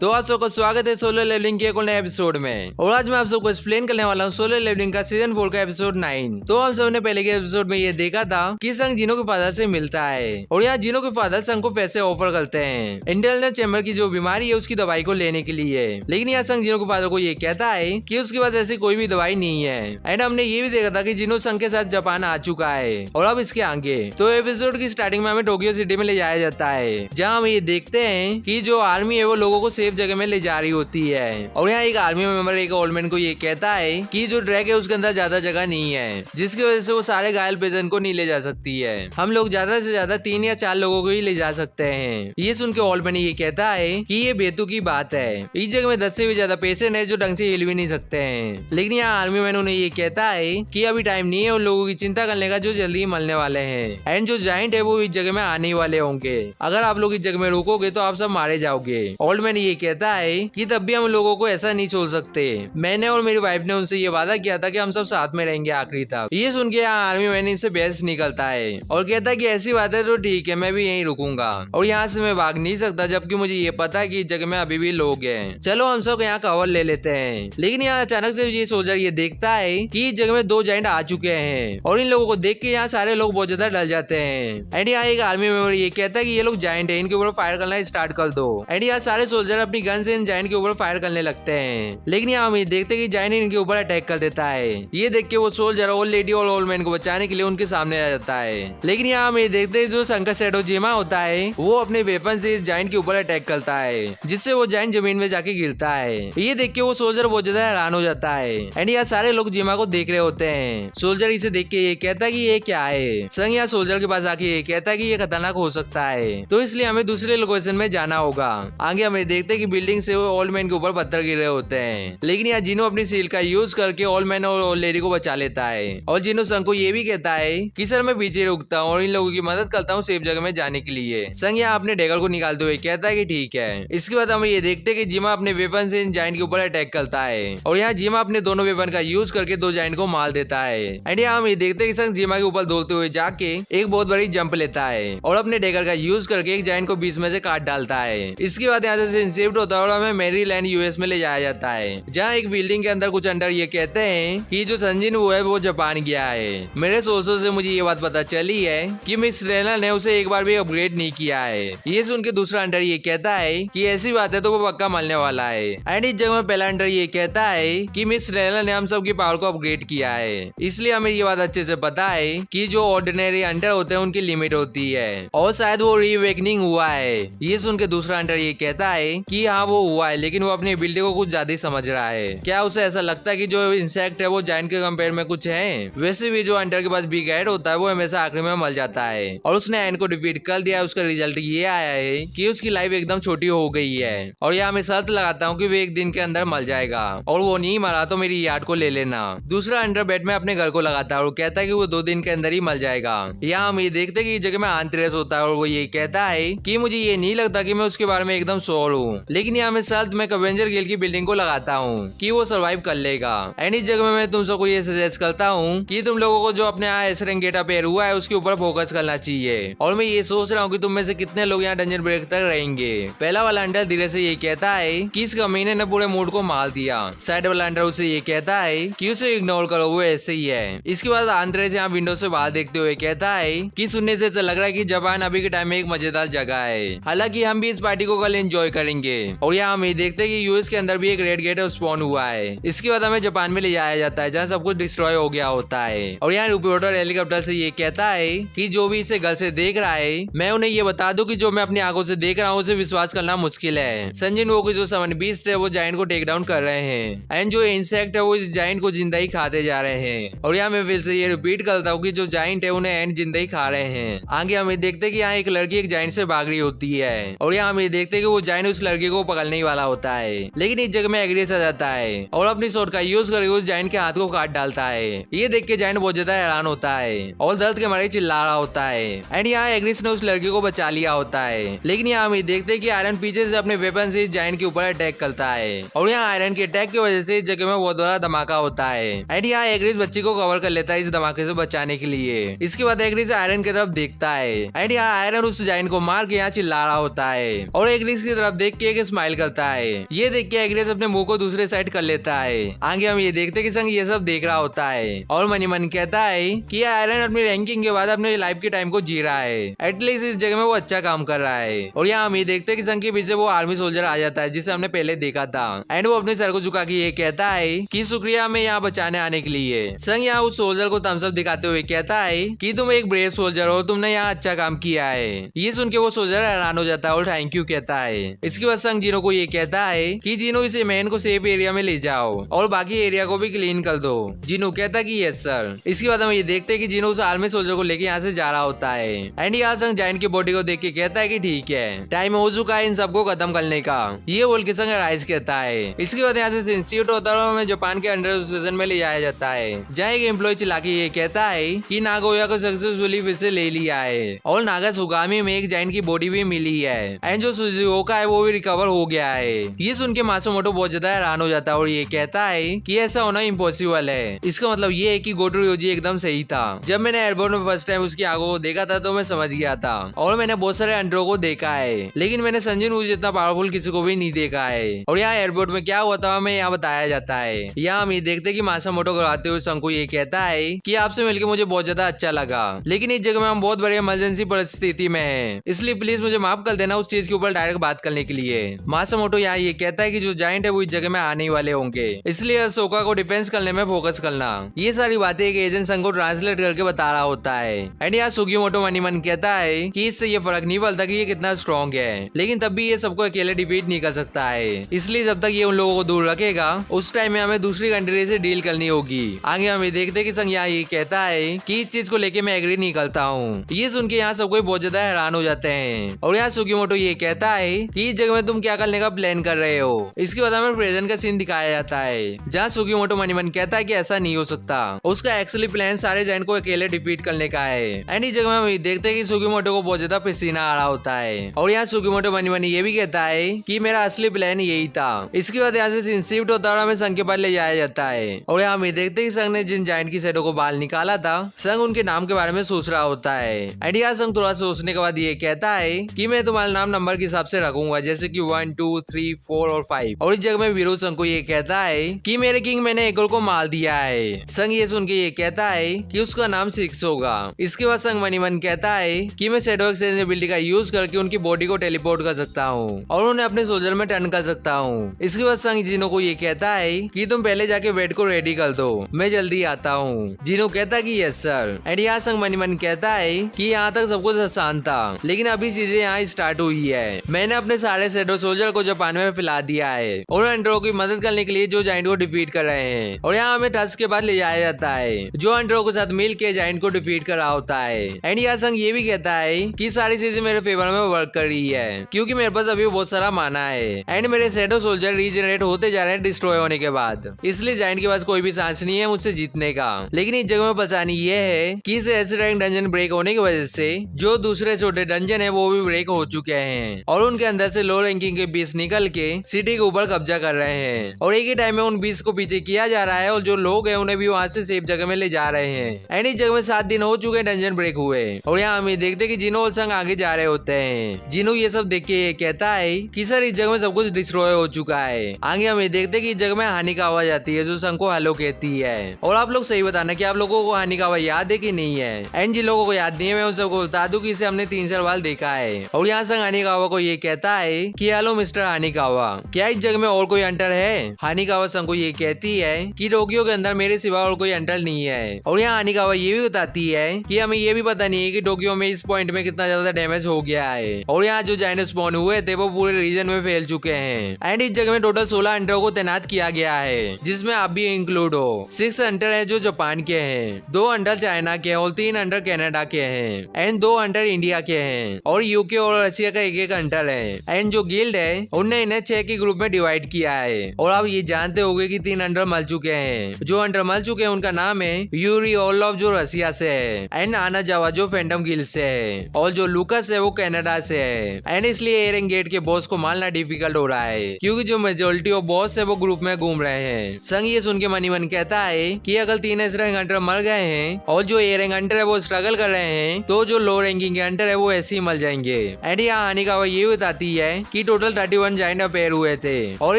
तो आप सबका स्वागत है सोलो लेवलिंग के एक नए एपिसोड में। और आज मैं आप सबको एक्सप्लेन करने वाला हूँ सोलो लेवलिंग का सीजन 4 का एपिसोड 9। तो हम सबने पहले के एपिसोड में ये देखा था कि संग जिनो के फादर से मिलता है और यहाँ जिनो के फादर संग को पैसे ऑफर करते हैं इंटरनल चैम्बर की जो बीमारी है उसकी दवाई को लेने के लिए। लेकिन यहाँ संग जिनो के फादर को ये कहता है कि उसके पास ऐसी कोई भी दवाई नहीं है। एंड हमने ये भी देखा था कि जिनो संग के साथ जापान आ चुका है और अब इसके आगे तो एपिसोड की स्टार्टिंग में हमें टोक्यो सिटी में ले जाया जाता है, जहाँ हम ये देखते हैं कि जो आर्मी है वो लोगों को सेफ जगह में ले जा रही होती है। और यहाँ एक आर्मी मेंबर एक ओल्ड मैन को ये कहता है कि जो ट्रैक है उसके अंदर ज्यादा जगह नहीं है, जिसकी वजह से वो सारे घायल पेशेंट को नहीं ले जा सकती है। हम लोग ज्यादा से ज्यादा 3 या 4 लोगों को ही ले जा सकते हैं। ये सुन के ओल्ड मैन ये कहता है कि ये बेतु की बात है, इस जगह में 10 से भी ज्यादा पेशेंट है जो ढंग से हिल भी नहीं सकते हैं। लेकिन यहाँ आर्मी मैन उन्हें ये कहता है कि अभी टाइम नहीं है उन लोगों की चिंता करने का जो जल्दी मरने वाले हैं। एंड जो जाइंट है वो इस जगह में आने वाले होंगे, अगर आप लोग इस जगह में रुकोगे तो आप सब मारे जाओगे। ओल्ड मैन ये कहता है कि तब भी हम लोगों को ऐसा नहीं छोड़ सकते। मैंने और मेरी वाइफ ने उनसे ये वादा किया था कि हम सब साथ में रहेंगे आखिरी तक। ये सुन के यहाँ आर्मी मैन इनसे बहस निकलता है और कहता है कि ऐसी बात है तो ठीक है, मैं भी यहीं रुकूंगा और यहाँ से मैं भाग नहीं सकता, जबकि मुझे ये पता है कि इस जगह में अभी भी लोग हैं। चलो हम सब यहाँ कवर ले लेते हैं। लेकिन यहाँ अचानक से ये सोल्जर ये देखता है कि इस जगह में 2 जाइंट आ चुके हैं और इन लोगों को देख के यहाँ सारे लोग बहुत ज्यादा डर जाते हैं। एंड यहाँ एक आर्मी मेंबर ये कहता है कि ये लोग जाइंट है, इनके ऊपर फायर करना स्टार्ट कर दो। एंड यहाँ सारे सोल्जर अपनी गन से इन जाइंट के ऊपर फायर करने लगते हैं। लेकिन यहाँ हम ये देखते हैं कि जाइंट इनके ऊपर अटैक कर देता है। ये देख के वो सोल्जर ओल्ड लेडी और ओल्ड मैन को बचाने के लिए उनके सामने आ जाता है। लेकिन यहाँ हम ये देखते हैं जो संकट सेटोजिमा होता है वो अपने वेपन से इस जाइंट के ऊपर अटैक करता है, जिससे वो जाइंट जमीन में जाके गिरता है। ये देख के वो सोल्जर बहुत ज्यादा हैरान हो जाता है। एंड यहाँ सारे लोग जिमा को देख रहे होते हैं। सोल्जर इसे देख के ये कहता है कि ये क्या है। संग यहाँ सोल्जर के पास आके ये कहता है कि ये खतरनाक हो सकता है, तो इसलिए हमें दूसरे लोकेशन में जाना होगा। आगे हमें देखते हैं कि बिल्डिंग से वो ओल्ड मैन के ऊपर पत्थर गिर रहे होते हैं। लेकिन यहाँ जिनो अपनी सील का यूज करके ओल्ड मैन और ओल्ड लेडी को बचा लेता है। और जिनो संग को ये भी कहता है कि सर मैं पीछे रुकता हूँ और इन लोगों की मदद करता हूँ सेफ जगह में जाने के लिए। संग यहाँ अपने डैगर को निकालते हुए कहता है कि ठीक है। इसके बाद हम ये देखते हैं कि जिमा अपने वेपन से इन जाइंट के ऊपर अटैक करता है और यहाँ जिमा अपने दोनों वेपन का यूज करके 2 जाइंट को मार देता है। एंड यहाँ हम ये देखते हैं कि संग जिमा के ऊपर दौड़ते हुए जाके एक बहुत बड़ी जंप लेता है और अपने डैगर का यूज करके एक जाइंट को बीच में से काट डालता है। इसके बाद यहाँ से शिफ्ट होता है और हमें मैरीलैंड यूएस में ले जाया जाता है, जहाँ एक बिल्डिंग के अंदर कुछ अंडर ये कहते हैं कि जो संजिन वो है वो जापान गया है। मेरे सोर्सों से मुझे ये बात पता चली है कि मिस रेना ने उसे एक बार भी अपग्रेड नहीं किया है। ये सुन के दूसरा अंडर ये कहता है कि ऐसी बात है तो वो पक्का मरने वाला है। एंड इस जगह में पहला अंडर ये कहता है कि मिस रेना ने हम सबकी पावर को अपग्रेड किया है, इसलिए हमें ये बात अच्छे से पता है कि जो ऑर्डिनरी अंडर होते हैं उनकी लिमिट होती है और शायद वो रीअवेकनिंग हुआ है। ये सुन के दूसरा अंडर ये कहता है कि हाँ वो हुआ है, लेकिन वो अपनी बिल्डिंग को कुछ ज्यादा ही समझ रहा है। क्या उसे ऐसा लगता है कि जो इंसेक्ट है वो जाइंट के कंपेयर में कुछ है? वैसे भी जो अंडर के पास बिग हेड होता है वो हमेशा आखिरी में मर जाता है और उसने एंड को डिफीट कर दिया। उसका रिजल्ट ये आया है कि उसकी लाइफ एकदम छोटी हो गई है और यहाँ मैं शर्त लगाता हूँ कि वो 1 दिन के अंदर मर जाएगा और वो नहीं मरा तो मेरी यार्ड को ले लेना। दूसरा अंडर बेड में अपने घर को लगाता है और कहता है कि वो 2 दिन के अंदर ही मर जाएगा। यहाँ हम ये देखते हैं कि इस जगह में आंतरेस होता है और वो ये कहता है कि मुझे ये नहीं लगता कि मैं उसके बारे में एकदम श्योर हूँ, लेकिन यहाँ मैं शर्त मैं कवेंजर गिल्ड की बिल्डिंग को लगाता हूँ कि वो सर्वाइव कर लेगा। एंड इस जगह में मैं तुम सबको ये सजेस्ट करता हूँ कि तुम लोगों को जो अपने यहाँ एसरेंग गेटअप पेयर हुआ है उसके ऊपर फोकस करना चाहिए। और मैं ये सोच रहा हूँ कि तुम में से कितने लोग यहाँ डंजन ब्रेक तक रहेंगे। पहला वाला अंडर धीरे से ये कहता है कि इस कमीने ने पूरे मूड को मार दिया। साइड वाला अंडर उसे ये कहता है कि उसे इग्नोर करो, वो ऐसे ही है। इसके बाद आंतरेस यहाँ विंडो से बाहर देखते हुए कहता है कि सुनने से ऐसा लग रहा है कि जापान अभी के टाइम में एक मजेदार जगह है, हालांकि हम भी इस पार्टी को कल एंजॉय करेंगे। और यहाँ हम ये देखते हैं कि यूएस के अंदर भी एक रेड गेट स्पॉन हुआ है। इसके बाद हमें जापान में ले जाया जाता है जहाँ सब कुछ डिस्ट्रॉय हो गया होता है। और यहाँ रिपोर्टर हेलीकॉप्टर से ये कहता है कि जो भी इसे घर से देख रहा है मैं उन्हें ये बता दूं कि जो मैं अपनी आंखों से देख रहा हूँ उसे विश्वास करना मुश्किल है। संजिन वो की जो समन बीस्ट है वो जाइंट को टेक डाउन कर रहे हैं एंड जो इंसेक्ट है वो इस जाइंट को जिंदा ही खाते जा रहे हैं। और यहाँ मैं फिर से ये रिपीट करता हूँ कि जो जाइंट है उन्हें एंड जिंदा ही खा रहे हैं। आगे हमें देखते हैं कि यहाँ एक लड़की एक जाइंट से भाग रही होती है और यहाँ हमें देखते हैं कि वो जाइंट उस लड़की लड़की को पकड़ने ही वाला होता है, लेकिन इस जगह में एग्रीस आ जाता है और अपनी शॉट का यूज करके उस जायंट के हाथ को काट डालता है। ये देख के जायंट बहुत ज्यादा हैरान होता है और दर्द के मारे चिल्ला रहा होता है। एंड यहाँ एग्रीस ने उस लड़की को बचा लिया होता है, लेकिन यहाँ हम देखते हैं कि आयरन पीछे से अपने वेपन से इस जायंट के ऊपर अटैक करता है और यहाँ आयरन के अटैक की वजह से इस जगह में बहुत बड़ा धमाका होता है। एंड यहाँ एग्रीस बच्ची को कवर कर लेता है इस धमाके से बचाने के लिए। इसके बाद एग्रीस आयरन की तरफ देखता है एंड यहाँ आयरन उस जायंट को मार के यहाँ चिल्ला रहा होता है और एग्रीस की तरफ देख के एक स्माइल करता है। ये देख के एग्रीस अपने मुंह को दूसरे साइड कर लेता है। आगे हम ये देखते कि संग ये सब देख रहा होता है और मन ही मन कहता है कि आयरन अपनी रैंकिंग के बाद अपने लाइफ के टाइम को जी रहा है। एटलीस्ट इस जगह में वो अच्छा काम कर रहा है। और यहाँ हम ये देखते कि संग के पीछे वो आर्मी सोल्जर आ जाता है जिसे हमने पहले देखा था एंड वो अपने सर को झुका के ये कहता है कि शुक्रिया हमें यहाँ बचाने आने के लिए। संग यहाँ उस सोल्जर को थम्स अप दिखाते हुए कहता है कि तुम एक ब्रेव सोल्जर हो, तुमने यहाँ अच्छा काम किया है। ये सुन के वो सोल्जर हैरान हो जाता है और थैंक यू कहता है। इसके बाद संग जीनो को ये कहता है कि जीनो इसे मैन को सेफ एरिया में ले जाओ और बाकी एरिया को भी क्लीन कर दो। जीनो कहता है कि यस सर। इसके बाद हम ये देखते हैं कि जीनो उस आर्मी सोल्जर को लेके यहाँ से जा रहा होता है एंड यहाँ संग जायंट की बॉडी को देख के कहता है कि ठीक है, टाइम हो चुका है इन सबको खत्म करने का। ये बोल के संग राइज कहता है। इसके बाद यहाँ से इंस्टीट्यूट होता है और हमें जापान के अंडर सीजन में ले जाया जाता है, जहाँ एक एम्प्लॉय चिल्ला के ये कहता है कि नागोया को सक्सेसफुली फिर से ले लिया है और नागा सुगामी में एक जायंट की बॉडी भी मिली है एंड जो सुजुओका है वो भी रिकवर हो गया है। ये सुन के मासुमोटो बहुत ज्यादा हैरान हो जाता है और ये कहता है कि ऐसा होना इम्पॉसिबल है। इसका मतलब ये है कि गोटो योजी एकदम सही था। जब मैंने एयरपोर्ट में फर्स्ट टाइम उसकी आंखों को देखा था तो मैं समझ गया था और मैंने बहुत सारे अंडरों को देखा है, लेकिन मैंने संजय वूजी जितना पावरफुल किसी को भी नहीं देखा है। और यहाँ एयरपोर्ट में क्या हुआ था हमें यहाँ बताया जाता है। यहाँ हम ये देखते कि मासामोटो कराते हुए संग को ये कहता है कि आपसे मिलकर मुझे बहुत ज्यादा अच्छा लगा, लेकिन इस जगह में हम बहुत बड़ी इमरजेंसी परिस्थिति में हैं, इसलिए प्लीज मुझे माफ कर देना उस चीज के ऊपर डायरेक्ट बात करने के लिए। मासामोटो यहाँ ये कहता है कि जो जायंट है वो इस जगह में आने वाले होंगे, इसलिए अशोका को डिफेंस करने में फोकस करना। ये सारी बातें एक एजेंट संग को ट्रांसलेट करके बता रहा होता है एंड यहाँ सुगीमोटो मनी मन कहता है कि इससे ये फर्क नहीं पड़ता कि ये कितना स्ट्रॉन्ग है, लेकिन तब भी ये सबको अकेले डिफीट नहीं कर सकता है, इसलिए जब तक ये उन लोगों को दूर रखेगा उस टाइम में हमें दूसरी कंट्री से डील करनी होगी। आगे हम ये देखते कि संग यहाँ ये कहता है कि इस चीज को लेके मैं एग्री नहीं करता हूँ। ये सुन के यहाँ सब कोई बहुत ज्यादा हैरान हो जाते हैं और यहाँ सुगीमोटो ये कहता है कि इस जगह में तुम क्या करने का प्लान कर रहे हो। इसके बाद हमें प्रेजेंट का सीन दिखाया जाता है जहाँ सुगीमोटो मनी मन कहता है कि ऐसा नहीं हो सकता, उसका एक्चुअली प्लान सारे जायंट को अकेले डिफीट करने का है। एंड इस जगह में हम देखते हैं कि सुगीमोटो को बहुत ज्यादा पसीना आ रहा होता है और यहाँ सुगीमोटो मनी मन ये भी कहता है कि मेरा असली प्लान यही था। इसके बाद यहाँ से इंस्टीट्यूट होता है और हमें संघ के पास ले जाया जाता है और यहाँ हम देखते हैं कि संघ ने जिन जायंट की शैडो को बाल निकाला था संघ उनके नाम के बारे में सोच रहा होता है एंड यहाँ संघ थोड़ा सोचने के बाद ये कहता है कि मैं तुम्हारा नाम नंबर के हिसाब से रखूंगा, जैसे कि 1 2 3 4 और 5। और इस जगह में वीरू संघ को ये कहता है कि मेरे किंग मैंने एकल को मार दिया है। संघ ये सुन के ये कहता है कि उसका नाम 6 होगा। इसके बाद संघ मनी मन कहता है कि मैं शैडो एक्सचेंज एबिलिटी का यूज करके उनकी बॉडी को टेलीपोर्ट कर सकता हूँ और उन्हें अपने सोल्जर में टर्न कर सकता हूँ। इसके बाद संघ जीनो को ये कहता है कि तुम पहले जाके वेट को रेडी कर दो, मैं जल्दी आता हूँ। जीनो कहता है कि यस सर। एंड यहाँ संघ मनी मन कहता है कि यहाँ तक सब कुछ आसान था, लेकिन अभी चीजें यहाँ स्टार्ट हुई है। मैंने अपने सारे शैडो सोल्जर को जापान में फैला दिया है और अंडरों की मदद करने के लिए जो जायंट को डिफीट कर रहे हैं। और यहाँ हमें टस्क के बाद ले जाया जाता है जो अंडरों के साथ मिल के जायंट को डिफीट कर रहा होता है। एंड यहाँ संघ ये भी कहता है कि सारी चीजें मेरे फेवर में वर्क कर रही है क्योंकि मेरे पास अभी बहुत सारा माना है एंड मेरे शैडो सोल्जर रीजनरेट होते जा रहे हैं डिस्ट्रॉय होने के बाद, इसलिए जायंट के पास कोई भी चांस नहीं है मुझसे जीतने का। लेकिन इस जगह में परेशानी ये है कि इस ऐसे रैंक डंजन ब्रेक होने की वजह से जो दूसरे छोटे डंजन है वो भी ब्रेक हो चुके हैं और उनके अंदर से लो रैंकिंग के 20 निकल के सिटी के ऊपर कब्जा कर रहे हैं और एक ही टाइम में उन 20 को पीछे किया जा रहा है और जो लोग हैं उन्हें भी वहां से सेफ जगह में ले जा रहे हैं। एंड इस जगह में 7 दिन हो चुके हैं डंजन ब्रेक हुए और यहाँ हम देखते कि जिनो और संग आगे जा रहे होते हैं। जिनो ये सब देख के कहता है कि सर इस जगह में सब कुछ डिस्ट्रॉय हो चुका है। आगे हम देखते कि इस जगह में हानि का आवाज आती है जो संग को हेलो कहती है। और आप लोग सही बताना कि आप लोगों को हानि का आवाज याद है कि नहीं है। एंड जिन लोगों को याद नहीं है मैं उन सबको बता दूं कि इसे हमने 3-4 बार देखा है। और यहाँ संग हानिकावा को ये कहता है कि हेलो मिस्टर हानिकावा, क्या इस जगह में और कोई अंटर है। हानिकावा संग को ये कहती है कि टोक्यो के अंदर मेरे सिवा और कोई अंटर नहीं है। और यहाँ हानिकावा ये भी बताती है कि हमें ये भी पता नहीं है कि टोक्यो में इस पॉइंट में कितना ज्यादा डैमेज हो गया है और यहाँ जो जायंट स्पॉन हुए थे वो पूरे रीजन में फैल चुके हैं। एंड इस जगह में टोटल 16 अंटरों को तैनात किया गया है जिसमें आप भी इंक्लूड हो। 6 अंटर है जो जापान के हैं, 2 अंटर चाइना के और 3 अंटर कनाडा के हैं एंड 2 अंटर इंडिया के हैं और यूके और रशिया का एक अंटर है। एंड जो गिल्ड है उनने इन्हें 6 के ग्रुप में डिवाइड किया है। और आप ये जानते होंगे कि 3 अंडर मर चुके हैं। जो अंडर मर चुके हैं उनका नाम है यूरी ओलोफ जो रसिया से है, एंड आना जावा जो फैंटम गिल्ड से है, और जो लुकस है वो कनाडा से है। एंड इसलिए एरेन गेट के बॉस को मारना डिफिकल्ट हो रहा है क्योंकि जो मेजोरिटी ऑफ बॉस है वो ग्रुप में घूम रहे हैं। संग ये सुन के मनी मन कहता है कि अगर 3 एस रैंक हंटर मर गए हैं और जो ए रैंक हंटर है वो स्ट्रगल कर रहे हैं तो जो लो रैंकिंग के हंटर है वो ऐसे ही मर जाएंगे। एंड यहाँ आने का ये बताती है कि टोटल 31 जाइंट अपेयर हुए थे और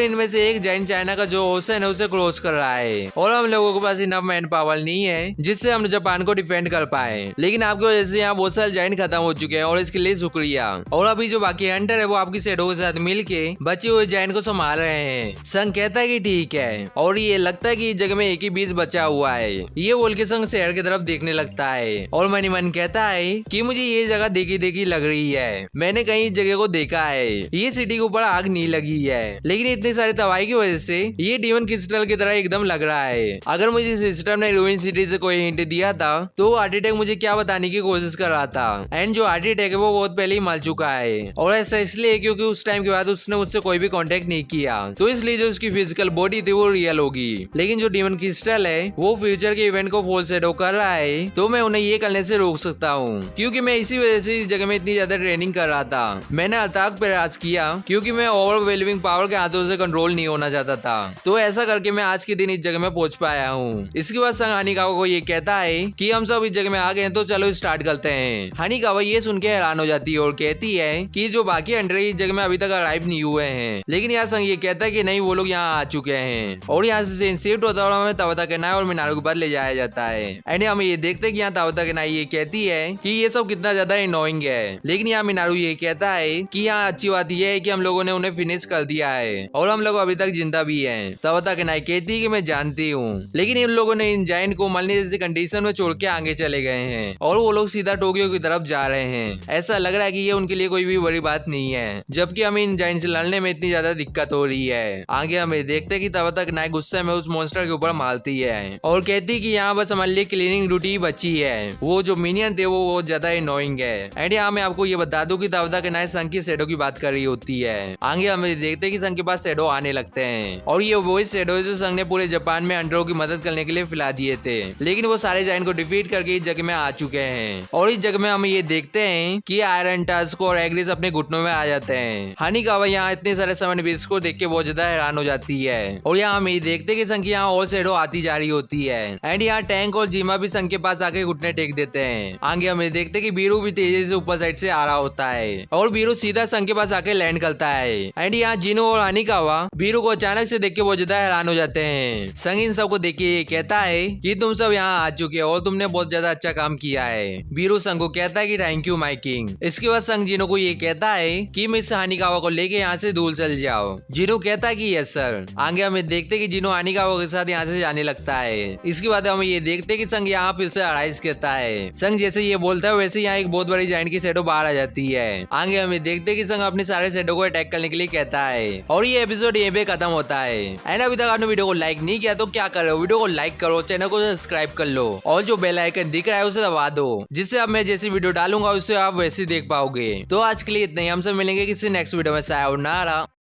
इनमें से एक जाइंट चाइना का जो ओशन है उसे क्रॉस कर रहा है और हम लोगों के पास इनफ मैन पावर नहीं है जिससे हम जापान को डिफेंड कर पाए। लेकिन आपकी वजह से यहाँ बहुत सारे जाइंट खत्म हो चुके हैं और इसके लिए शुक्रिया। और अभी जो बाकी हंटर है वो आपकी सेडो के साथ मिलके बचे हुए जाइंट को संभाल रहे हैं। संग कहता है कि ठीक है और ये लगता है कि इस जगह में एक ही बीज बचा हुआ है। ये बोल के संग शहर की तरफ देखने लगता है और मनी मन कहता है कि मुझे ये जगह देखी देखी लग रही है, मैंने कहीं इस जगह को देखा है। ये सिटी के ऊपर आग नहीं लगी है लेकिन इतनी सारी तबाही की वजह से ये डीमन क्रिस्टल की तरह एकदम लग रहा है। अगर मुझे सिस्टम ने रूइन सिटी से कोई हिंट दिया था तो आर्टिटेक मुझे क्या बताने की कोशिश कर रहा था। एंड जो आर्टिटेक है वो बहुत पहले ही मर चुका है और ऐसा इसलिए क्योंकि उस टाइम के बाद उसने मुझसे कोई भी कांटेक्ट नहीं किया, तो इसलिए जो उसकी फिजिकल बॉडी थी वो रियल होगी। लेकिन जो डीमन क्रिस्टल है वो फ्यूचर के इवेंट को फॉल शैडो कर रहा है तो मैं उन्हें ये करने से रोक सकता हूँ क्योंकि मैं इसी वजह से इस जगह में इतनी ज्यादा ट्रेनिंग कर रहा था। मैंने अताक प्रयास किया क्योंकि मैं ओवरवेलमिंग पावर के हाथों से कंट्रोल नहीं होना चाहता था, तो ऐसा करके मैं आज के दिन इस जगह में पहुंच पाया हूँ। इसके बाद संग हानिकावा को ये कहता है कि हम सब इस जगह में आ गए हैं तो चलो स्टार्ट करते हैं। हानिकावा ये सुन के हैरान हो जाती है और कहती है कि जो बाकी हंटर इस जगह में अभी तक अराइव नहीं हुए हैं। लेकिन यहाँ संग ये कहता है कि नहीं, वो लोग यहाँ आ चुके हैं और यहाँ से शिफ्ट होता है और हमें तावता केनाई और मिनारो के पास ले जाया जाता है। एंड हम ये देखते हैं कि यहाँ तावता केनाई ये कहती है कि ये सब कितना ज्यादा इनोइंग है, लेकिन यहाँ मिनारू ये कहता है कि यहाँ अच्छी बात यह है कि हम लोगों ने उन्हें फिनिश कर दिया है और हम लोग अभी तक जिंदा भी हैं। तावता केनाई कहती है कि मैं जानती हूँ, लेकिन इन लोगों ने इन जायंट को मरने जैसी कंडीशन में छोड़ के आगे चले गए हैं और वो लोग सीधा टोक्यो की तरफ जा रहे हैं। ऐसा लग रहा है कि ये उनके लिए कोई भी बड़ी बात नहीं है, जबकि हमें इन जायंट से लड़ने में इतनी ज्यादा दिक्कत हो रही है। आगे हमें देखते कि तावता केनाई गुस्से में उस मॉन्स्टर के ऊपर मारती है और कहती कि यहाँ बस हमारे लिए क्लीनिंग ड्यूटी बची है, वो जो मिनियन थे वो ज्यादा इनोइंग है। एंड यहाँ मैं आपको ये बता दूं कि तावता केनाई संग की शैडो की बात कर रही होती है। आगे हमें देखते कि संग के पास शैडो आने लगते हैं और ये वही शैडो है जो संग ने पूरे जापान में अंडरों की मदद करने के लिए फैला दिए थे, लेकिन वो सारे जायंट को डिफीट करके इस जगह में आ चुके हैं। और इस जगह में हम ये देखते हैं कि आयरन टस्क और एग्रिस अपने घुटनों में आ जाते हैं। हानिकावा यहाँ इतने सारे समन बीस को देख के बहुत ज्यादा हैरान हो जाती है और यहाँ हम ये देखते कि संग की यहाँ और शैडो आती जा रही होती है। एंड यहाँ टैंक और जीमा भी संग के पास आके घुटने टेक देते हैं। आगे हमें देखते कि बीरू भी तेजी से ऊपर साइड से आ रहा होता है और बीरू सीधा संग के पास आके लैंड करता है। एंड यहाँ जिनो और हानिकावा बीरू को अचानक से देख के बहुत ज्यादा हैरान हो जाते हैं। संग इन सबको देख के ये कहता है कि तुम सब यहाँ आ चुके हो और तुमने बहुत ज्यादा अच्छा काम किया है। बीरू संग को कहता है कि थैंक यू माय किंग। इसके बाद संग जिनो को ये कहता है कि मिस हानिकावा को लेके यहाँ से दूर चल जाओ। जिनो कहता है कि यस सर। आगे हमें देखते कि जिनो हानिकावा के साथ यहाँ से जाने लगता है। इसके बाद हम ये देखते कि संग यहाँ फिर से अराइज करता है। संग जैसे ये बोलता है वैसे यहाँ एक बहुत बड़ी जायंट की शैडो बाहर आ जाती है। आगे हमें देखते कि संग अपने सारे शैडो को अटैक करने के लिए कहता है और ये एपिसोड ये पे खत्म होता है। एंड अभी तक आपने वीडियो को लाइक नहीं किया तो क्या कर रहे हो, वीडियो को लाइक करो, चैनल को सब्सक्राइब कर लो और जो बेल आइकन दिख रहा है उसे दबा दो, जिससे अब मैं जैसी वीडियो डालूंगा उससे आप वैसे देख पाओगे। तो आज के लिए इतना ही, हम सब मिलेंगे किसी नेक्स्ट वीडियो में। सायोनारा।